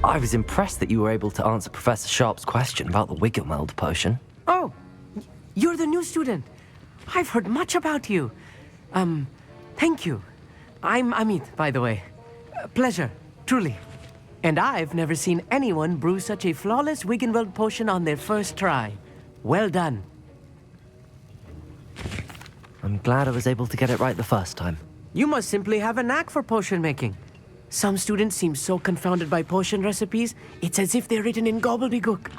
I was impressed that you were able to answer Professor Sharp's question about the Wiggenweld potion. Oh, you're the new student. I've heard much about you. Thank you. I'm Amit, by the way. Pleasure, truly. And I've never seen anyone brew such a flawless Wiggenweld potion on their first try. Well done. I'm glad I was able to get it right the first time. You must simply have a knack for potion making. Some students seem so confounded by potion recipes, it's as if they're written in gobbledygook.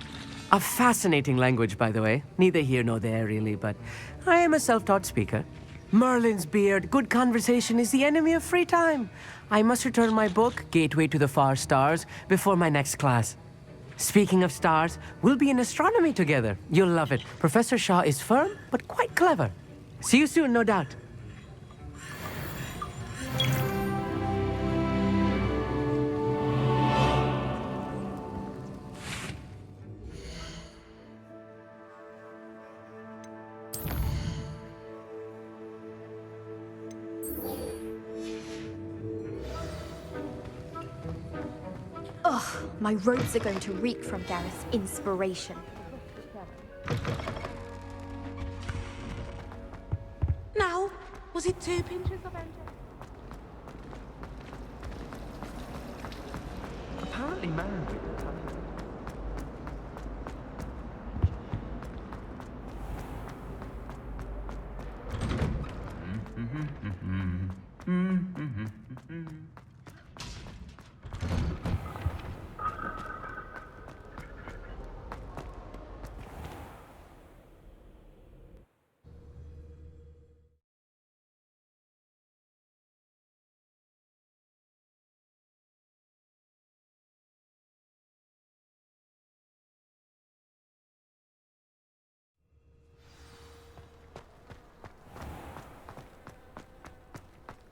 A fascinating language, by the way. Neither here nor there, really, but I am a self-taught speaker. Merlin's beard, good conversation is the enemy of free time. I must return my book, Gateway to the Far Stars, before my next class. Speaking of stars, we'll be in astronomy together. You'll love it. Professor Shah is firm, but quite clever. See you soon, no doubt. Ugh, my robes are going to reek from Gareth's inspiration. Now, was it 2 pinches of engine? Apparently man.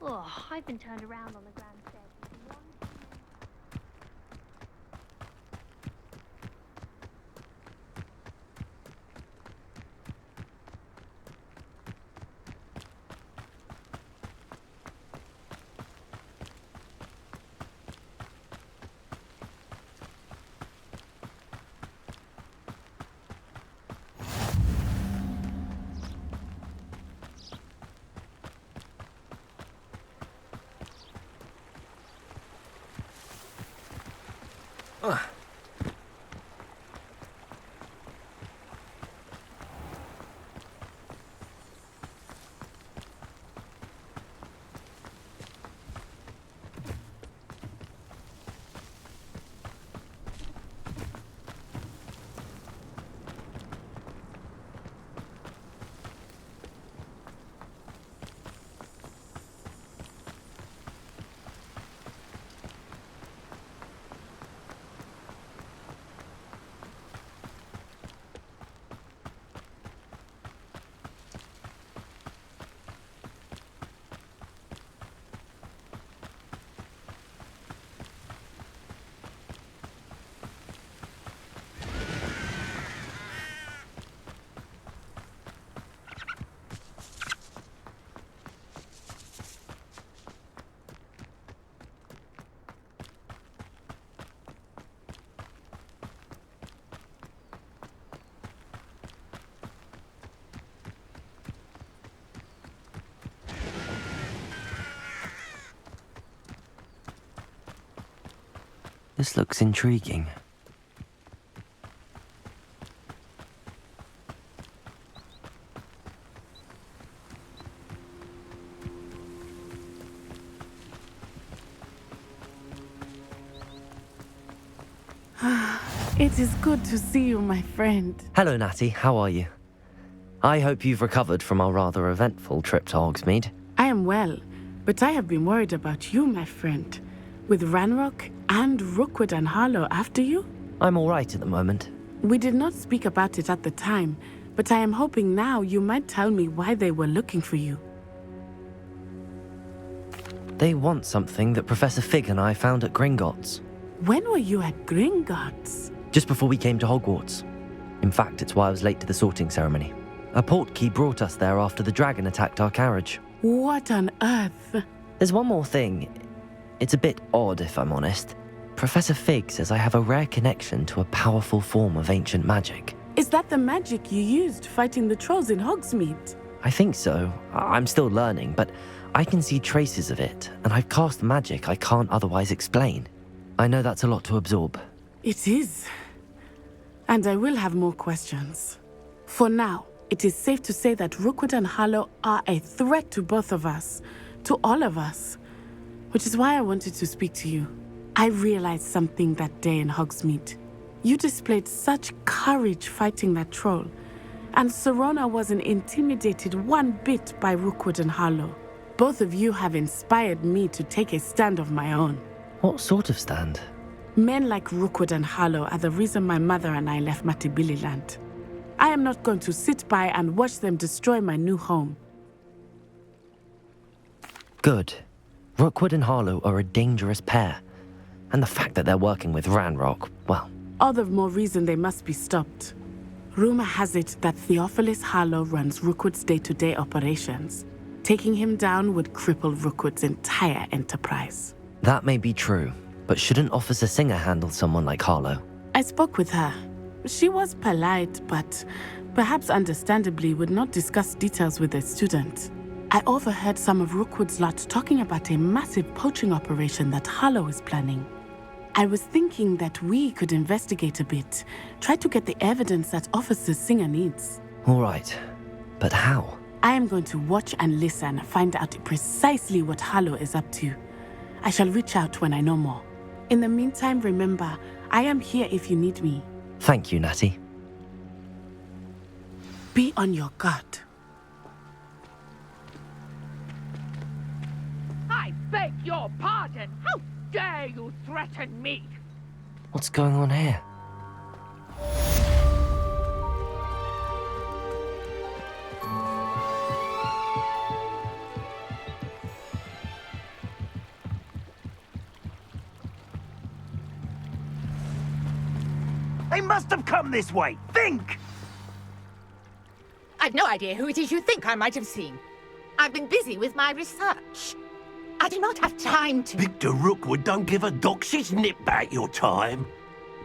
Oh, I've been turned around on the grand stairs. This looks intriguing. It is good to see you, my friend. Hello, Natty. How are you? I hope you've recovered from our rather eventful trip to Hogsmeade. I am well, but I have been worried about you, my friend. With Ranrock and Rookwood and Harlow after you? I'm all right at the moment. We did not speak about it at the time, but I am hoping now you might tell me why they were looking for you. They want something that Professor Fig and I found at Gringotts. When were you at Gringotts? Just before we came to Hogwarts. In fact, it's why I was late to the sorting ceremony. A portkey brought us there after the dragon attacked our carriage. What on earth? There's one more thing. It's a bit odd, if I'm honest. Professor Fig says I have a rare connection to a powerful form of ancient magic. Is that the magic you used fighting the trolls in Hogsmeade? I think so. I'm still learning, but I can see traces of it, and I've cast magic I can't otherwise explain. I know that's a lot to absorb. It is. And I will have more questions. For now, it is safe to say that Rookwood and Harlow are a threat to both of us, to all of us. Which is why I wanted to speak to you. I realized something that day in Hogsmeade. You displayed such courage fighting that troll, and Serona wasn't intimidated one bit by Rookwood and Harlow. Both of you have inspired me to take a stand of my own. What sort of stand? Men like Rookwood and Harlow are the reason my mother and I left Matibili land. I am not going to sit by and watch them destroy my new home. Good. Rookwood and Harlow are a dangerous pair. And the fact that they're working with Ranrock, well... All the more reason they must be stopped. Rumor has it that Theophilus Harlow runs Rookwood's day-to-day operations. Taking him down would cripple Rookwood's entire enterprise. That may be true, but shouldn't Officer Singer handle someone like Harlow? I spoke with her. She was polite, but perhaps understandably would not discuss details with a student. I overheard some of Rookwood's lot talking about a massive poaching operation that Harlow is planning. I was thinking that we could investigate a bit, try to get the evidence that Officer Singer needs. All right, but how? I am going to watch and listen, find out precisely what Harlow is up to. I shall reach out when I know more. In the meantime, remember, I am here if you need me. Thank you, Natty. Be on your guard. I beg your pardon. How dare you threaten me? What's going on here? They must have come this way. Think! I've no idea who it is you think I might have seen. I've been busy with my research. I do not have time to... Victor Rookwood don't give a doxy's nip back your time.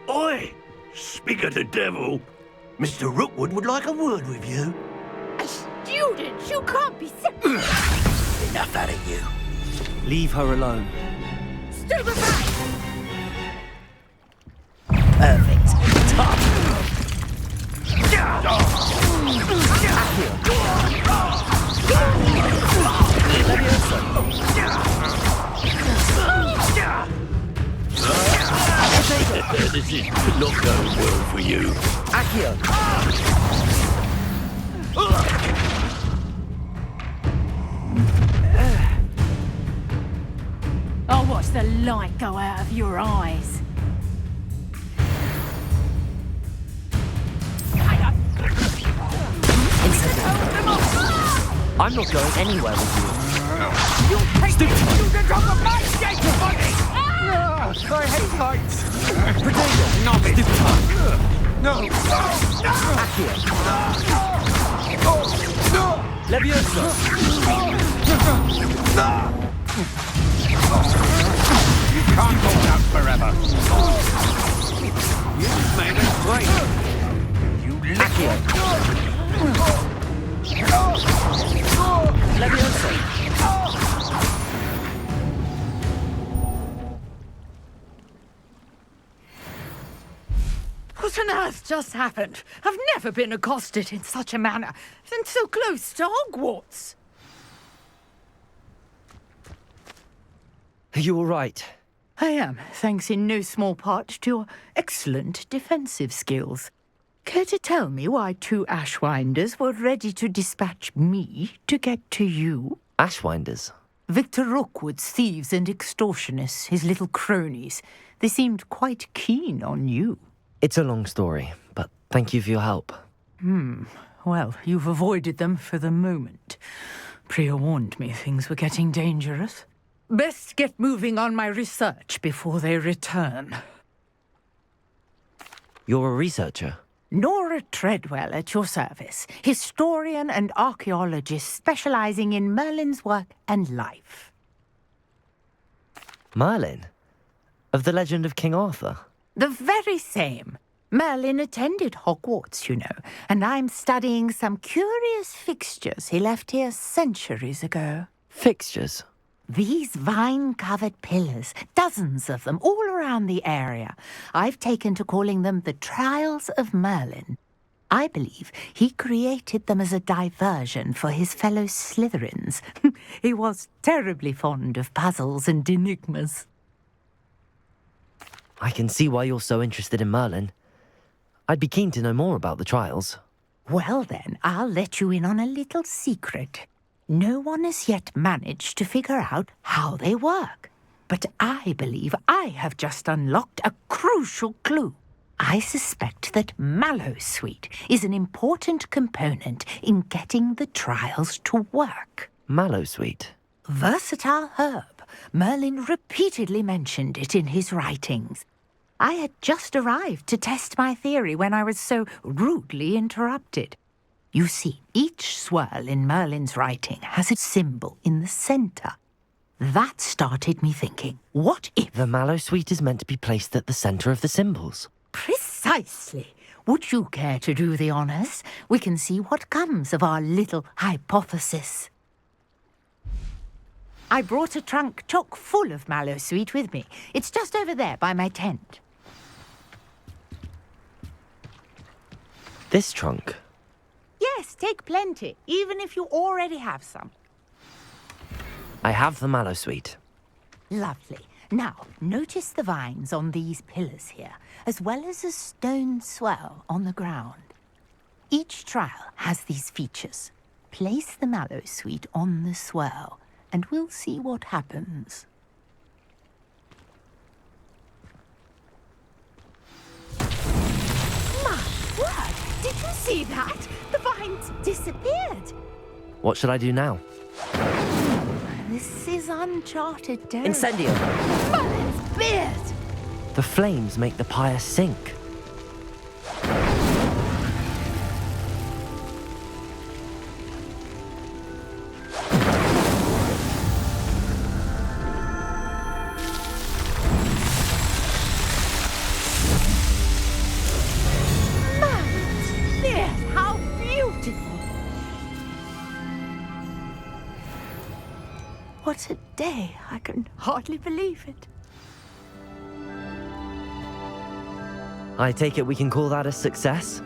Oi! Speak of the devil. Mr. Rookwood would like a word with you. A student? You can't be serious. Enough out of you. Leave her alone. Stupefy! Perfect. Tough. This is not going well for you. Accio! I'll watch the light go out of your eyes. I'm not going anywhere with you. You take student off of my gate, buddy! I hate heights. Potato, not it. No. Accio. Levioso. You can't hold out forever. You've made us great. You Accio. Levioso. Are you all right? I am, thanks in no small part to your excellent defensive skills. Care to tell me why 2 Ashwinders were ready to dispatch me to get to you? Ashwinders? Victor Rookwood's thieves and extortionists, his little cronies. They seemed quite keen on you. It's a long story, but thank you for your help. Well, you've avoided them for the moment. Priya warned me things were getting dangerous. Best get moving on my research before they return. You're a researcher? Nora Treadwell at your service, historian and archaeologist specializing in Merlin's work and life. Merlin? Of the legend of King Arthur? The very same. Merlin attended Hogwarts, you know, and I'm studying some curious fixtures he left here centuries ago. Fixtures? These vine-covered pillars, dozens of them, all around the area. I've taken to calling them the Trials of Merlin. I believe he created them as a diversion for his fellow Slytherins. He was terribly fond of puzzles and enigmas. I can see why you're so interested in Merlin. I'd be keen to know more about the trials. Well then, I'll let you in on a little secret. No one has yet managed to figure out how they work. But I believe I have just unlocked a crucial clue. I suspect that Mallowsweet is an important component in getting the trials to work. Mallowsweet? Versatile herb. Merlin repeatedly mentioned it in his writings. I had just arrived to test my theory when I was so rudely interrupted. You see, each swirl in Merlin's writing has a symbol in the centre. That started me thinking, what if... The Mallowsweet is meant to be placed at the centre of the symbols. Precisely. Would you care to do the honours? We can see what comes of our little hypothesis. I brought a trunk chock full of Mallowsweet with me. It's just over there by my tent. This trunk? Yes, take plenty, even if you already have some. I have the Mallowsweet. Lovely. Now, notice the vines on these pillars here, as well as a stone swell on the ground. Each trial has these features. Place the Mallowsweet on the swell, and we'll see what happens. My word! Did you see that? The vines disappeared. What should I do now? This is uncharted territory. Incendio! Merlin's beard! The flames make the pyre sink. Merlin's beard! How beautiful! What a day! I can hardly believe it. I take it we can call that a success?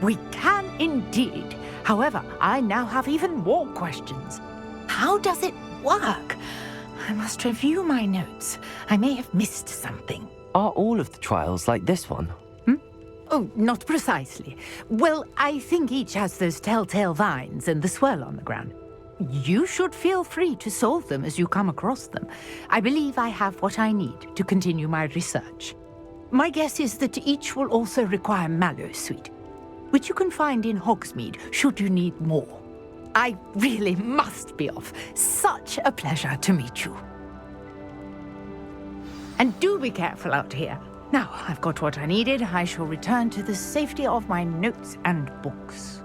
We can indeed. However, I now have even more questions. How does it work? I must review my notes. I may have missed something. Are all of the trials like this one? Oh, not precisely. Well, I think each has those telltale vines and the swirl on the ground. You should feel free to solve them as you come across them. I believe I have what I need to continue my research. My guess is that each will also require Mallowsweet, which you can find in Hogsmeade should you need more. I really must be off. Such a pleasure to meet you. And do be careful out here. Now I've got what I needed, I shall return to the safety of my notes and books.